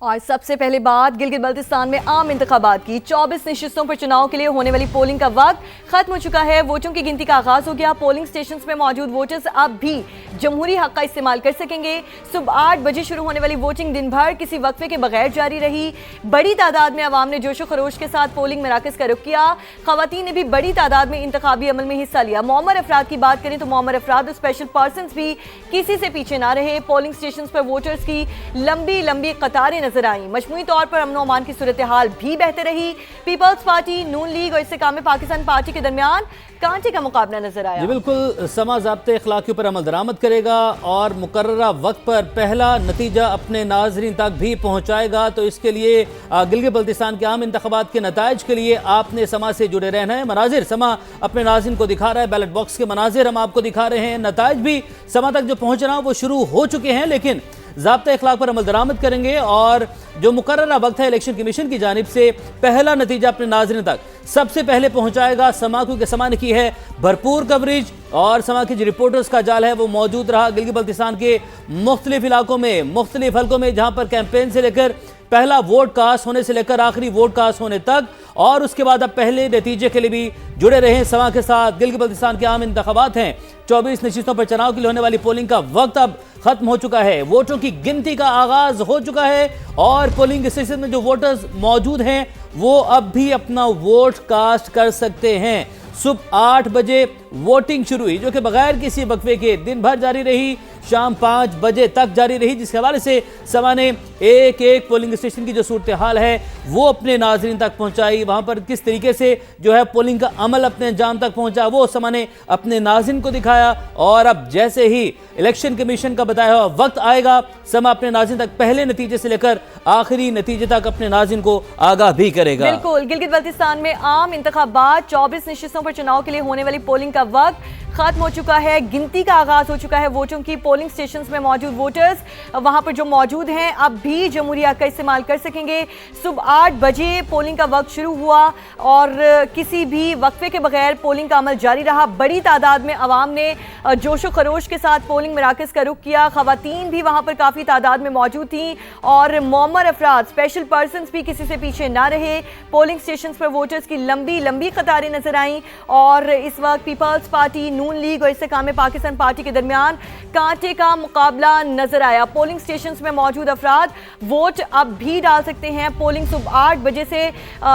और सबसे पहले बात गिलगित बल्तिस्तान में आम इंतखाबात की। 24 नशिस्तों पर चुनाव के लिए होने वाली पोलिंग का वक्त खत्म हो चुका है। वोटों की गिनती का आगाज हो गया। पोलिंग स्टेशन में मौजूद वोटर्स अब भी जमहूरी हक का इस्तेमाल कर सकेंगे। सुबह 8 बजे शुरू होने वाली वोटिंग दिन भर किसी वक्फे के बगैर जारी रही। बड़ी तादाद में अवाम ने जोशो खरोश के साथ पोलिंग मराकज का रुख किया। खवातीन ने भी बड़ी तादाद में इंतखाबी अमल में हिस्सा लिया। मौमर अफराद की बात करें तो मौमर अफराद और स्पेशल पर्सन भी किसी से पीछे ना रहे। पोलिंग स्टेशन पर वोटर्स की लंबी लंबी कतारें नजर आई। मजमूई तौर पर अमन अमान की सूरत हाल भी बेहतर रही। पीपल्स पार्टी, नून लीग और इस्तेकाम पाकिस्तान पार्टी के दरमियान कांटे का मुकाबला नजर आया। बिल्कुल समा ज़ाब्ते अखलाक के ऊपर अमल दरामद करेगा और मुकर्ररा वक्त पर पहला नतीजा अपने नाजरीन तक भी पहुंचाएगा। तो इसके लिए गिलगित बल्तिस्तान के आम इंतखाबात के नताइज के लिए आपने समा से जुड़े रहना है। मनाजिर समा अपने नाज़रीन को दिखा रहा है, बैलेट बॉक्स के मनाजिर हम आपको दिखा रहे हैं। नताइज भी समा तक जो पहुंचना वो शुरू हो चुके हैं, लेकिन ज़ाब्ता अखलाक पर अमल दरामद करेंगे और जो मुकर्ररा वक्त है इलेक्शन कमीशन की जानिब से पहला नतीजा अपने नाज़रीन तक सबसे पहले पहुंचाएगा समा, क्योंकि समा ने की है भरपूर कवरेज और समा की जो रिपोर्टर्स का जाल है वो मौजूद रहा गिलगित बल्तिस्तान के मुख्तलिफ इलाकों में, मुख्तलिफ हल्कों में, जहां पर कैंपेन से लेकर पहला वोट कास्ट होने से लेकर आखिरी वोट कास्ट होने तक और उसके बाद अब पहले नतीजे के लिए भी जुड़े रहे समा के साथ। गिलगित बल्तिस्तान के आम इंतखाबात हैं। 24 नशिस्तों पर चुनाव के लिए होने वाली पोलिंग का वक्त अब खत्म हो चुका है। वोटों की गिनती का आगाज हो चुका है और पोलिंग स्टेशन में जो वोटर्स मौजूद हैं वो अब भी अपना वोट कास्ट कर सकते हैं। सुबह 8 बजे वोटिंग शुरू हुई, जो कि बगैर किसी वक्फे के दिन भर जारी रही, शाम 5 बजे तक जारी रही, जिसके हवाले से समा ने एक एक पोलिंग स्टेशन की जो सूरत हाल है वो अपने नाजरीन तक पहुंचाई। वहां पर किस तरीके से जो है पोलिंग का अमल अपने अंजाम तक पहुंचा वो समा ने अपने नाजरीन को दिखाया। और अब जैसे ही इलेक्शन कमीशन का बताया हुआ वक्त आएगा, समा अपने नाजरीन तक पहले नतीजे से लेकर आखिरी नतीजे तक अपने नाजरीन को आगाह भी करेगा। बिल्कुल, गिलगित बल्तिस्तान में आम इंतखाबात 24 नशिस्तों पर चुनाव के लिए होने वाली पोलिंग का वक्त खत्म हो चुका है। गिनती का आगाज हो चुका है वोटों की। पोलिंग स्टेशंस में मौजूद वोटर्स वहां पर जो मौजूद हैं अब भी जमहूरी हक का इस्तेमाल कर सकेंगे। सुबह 8 बजे पोलिंग का वक्त शुरू हुआ और किसी भी वक्फे के बगैर पोलिंग का अमल जारी रहा। बड़ी तादाद में अवाम ने जोशो खरोश के साथ पोलिंग मराकज का रुख किया। खवातीन भी वहां पर काफ़ी तादाद में मौजूद थी और मौमर अफराद, स्पेशल पर्सन भी किसी से पीछे ना रहे। पोलिंग स्टेशन पर वोटर्स की लंबी लंबी कतारें नजर आईं और इस वक्त पीपल्स पार्टी, नून लीग और इस्तेकाम पाकिस्तान पार्टी के दरमियान कांटे का मुकाबला नजर आया। पोलिंग स्टेशंस में मौजूद अफराद वोट अब भी डाल सकते हैं। पोलिंग सुबह 8 बजे से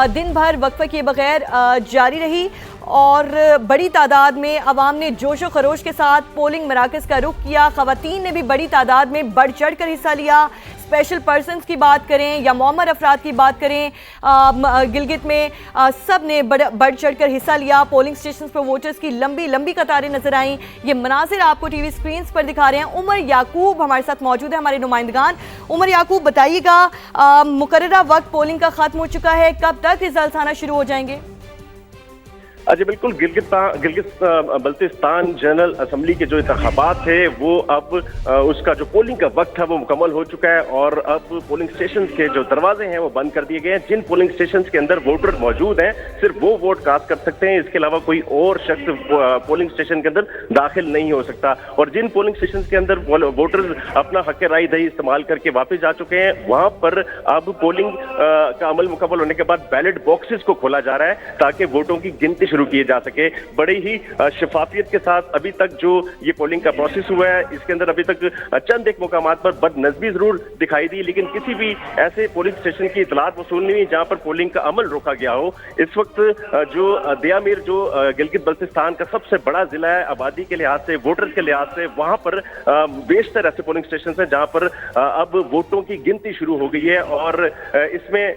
दिन भर वक्फे किए बगैर जारी रही और बड़ी तादाद में अवाम ने जोशो खरोश के साथ पोलिंग मराकज का रुख किया। खवातीन ने भी बड़ी तादाद में बढ़ चढ़ कर हिस्सा लिया। स्पेशल पर्सनस की बात करें या मौमर अफराद की बात करें, गिलगित में सब ने बढ़ चढ़ कर हिस्सा लिया। पोलिंग स्टेशन पर वोटर्स की लंबी लंबी कतारें नजर आईं। ये मनाजिर आपको टीवी स्क्रीन पर दिखा रहे हैं। उमर याकूब हमारे साथ मौजूद है, हमारे नुमाइंदगान। उमर याकूब, बताइएगा, मुकर्ररा वक्त पोलिंग का खत्म हो चुका है, कब तक रिजल्ट आना शुरू हो जाएंगे? जी बिल्कुल, गिलगित बल्तिस्तान जनरल असम्बली के जो इंतखाबात थे वो अब उसका जो पोलिंग का वक्त है वो मुकम्मल हो चुका है और अब पोलिंग स्टेशन के जो दरवाजे हैं वो बंद कर दिए गए हैं। जिन पोलिंग स्टेशन के अंदर वोटर मौजूद हैं सिर्फ वो वोट कास्ट कर सकते हैं, इसके अलावा कोई और शख्स पोलिंग स्टेशन के अंदर दाखिल नहीं हो सकता। और जिन पोलिंग स्टेशन के अंदर वोटर्स अपना हक राय दही इस्तेमाल करके वापस जा चुके हैं वहां पर अब पोलिंग का अमल मुकम्मल होने के बाद बैलेट बॉक्सेस को खोला जा रहा है ताकि वोटों की गिनती शुरू किए जा सके। बड़ी ही शफाफियत के साथ अभी तक जो ये पोलिंग का प्रोसेस हुआ है इसके अंदर अभी तक चंद एक मकामात पर बदनज़मी जरूर दिखाई दी, लेकिन किसी भी ऐसे पोलिंग स्टेशन की इतलात वसूल नहीं हुई जहां पर पोलिंग का अमल रोका गया हो। इस वक्त जो दयामीर जो गिलगित बल्तिस्तान का सबसे बड़ा जिला है आबादी के लिहाज से, वोटर्स के लिहाज से, वहां पर बेशतर ऐसे पोलिंग स्टेशन है जहां पर अब वोटों की गिनती शुरू हो गई है और इसमें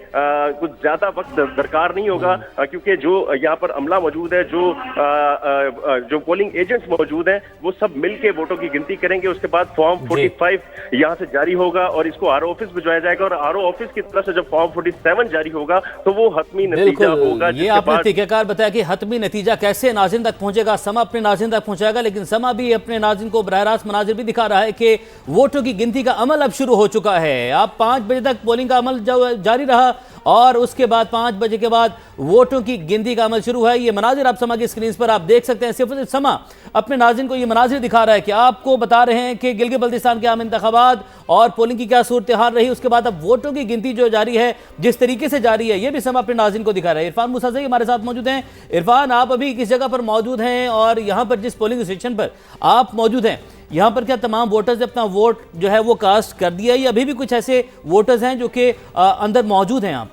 कुछ ज्यादा वक्त दरकार नहीं होगा क्योंकि जो यहाँ पर अमला मौजूद है, जो पोलिंग एजेंट्स मौजूद हैं वो सब मिलके वोटों की गिनती करेंगे। उसके बाद फॉर्म 45 यहाँ से जारी होगा और इसको आरओ ऑफिस भिजवाया जाएगा और आरओ ऑफिस की तरफ से जब फॉर्म 47 जारी होगा तो वो हतमी नतीजा होगा। ये आपने तरीकाकार बताया कि हतमी नतीजा कैसे नाज़रीन तक पहुंचेगा, समा अपने नाज़रीन तक पहुंचाएगा, लेकिन समा भी अपने नाज़रीन को बराह रास्त मनाजिर भी दिखा रहा है कि वोटों की गिनती का अमल अब शुरू हो चुका है। अब 5 बजे तक पोलिंग का अमल जारी रहा और उसके बाद 5 बजे के बाद वोटों की गिनती का अमल शुरू है। ये मनाजिर आप समा की स्क्रीन पर आप देख सकते हैं। सिर्फ समा अपने नाज़रीन को ये मनाजिर दिखा रहा है कि आपको बता रहे हैं कि गिलगित बल्तिस्तान के आम इंतखाबात और पोलिंग की क्या सूरत हाल रही, उसके बाद अब वोटों की गिनती जो जारी है जिस तरीके से जारी है, ये भी समा अपने नाज़रीन को दिखा रहा है। इरफान मूसा हमारे साथ मौजूद हैं। इरफान, आप अभी किस जगह पर मौजूद हैं और यहाँ पर जिस पोलिंग स्टेशन पर आप मौजूद हैं, यहाँ पर क्या तमाम वोटर्स ने अपना वोट जो है वो कास्ट कर दिया है या अभी भी कुछ ऐसे वोटर्स हैं जो कि अंदर मौजूद हैं यहाँ पर?